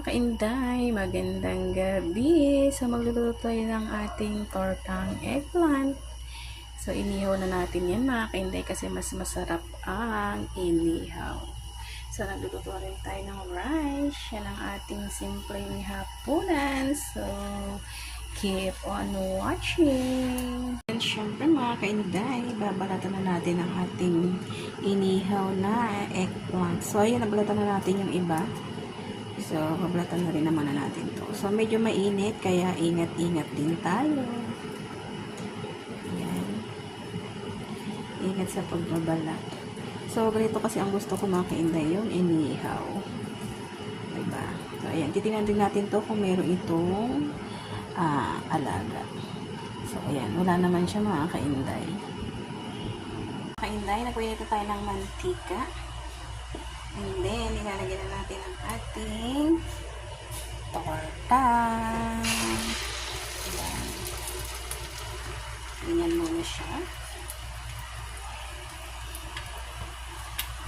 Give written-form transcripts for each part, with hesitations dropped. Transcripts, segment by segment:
kainday, magandang gabi. So magluluto tayo ng ating tortang eggplant. So inihaw na natin yan mga kainday kasi mas masarap ang inihaw. So nagluluto rin tayo ng rice. Yan ang ating simpleng hapunan. So keep on watching. And syempre mga kainday, babalatan na natin ang ating inihaw na eggplant. So ayan, nabalatan na natin yung iba. So, babalatan na rin naman na natin to. So, medyo mainit, kaya ingat-ingat din tayo. Ayan. Ingat sa pagbabalat. So, ganito kasi ang gusto ko mga kainday, yung inihaw. Diba? So, ayan. Titingnan din natin to kung meron itong alaga. So, ayan. Wala naman siya mga kainday. Kainday, nagpainit tayo ng mantika. And then, ilalagyan na natin ang ating torta. Ayan. Ganyan muna siya.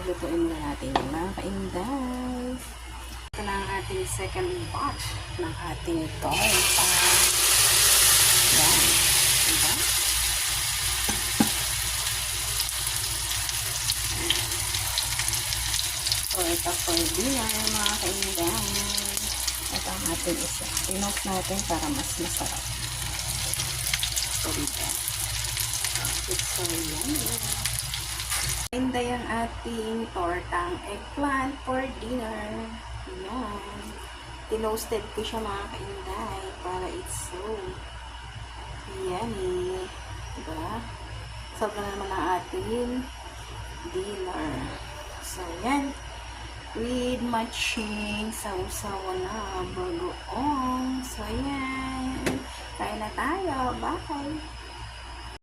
Lutuin muna natin yung mga kainday. Ito na ang ating second batch ng ating torta. Ayan. Diba? Torta for dinner, mga kainday. Ito ang ating isa. Pinost natin para mas masarap. So, dito. It's so yummy. Kainday ang ating tortang eggplant for dinner. Ayan. Tinoasted ko siya mga kainday para it's so yummy. Diba? Sarap na naman ang ating dinner. So, yan. With matching sausaw na bagoong. So, yan. Kain na tayo. Bye!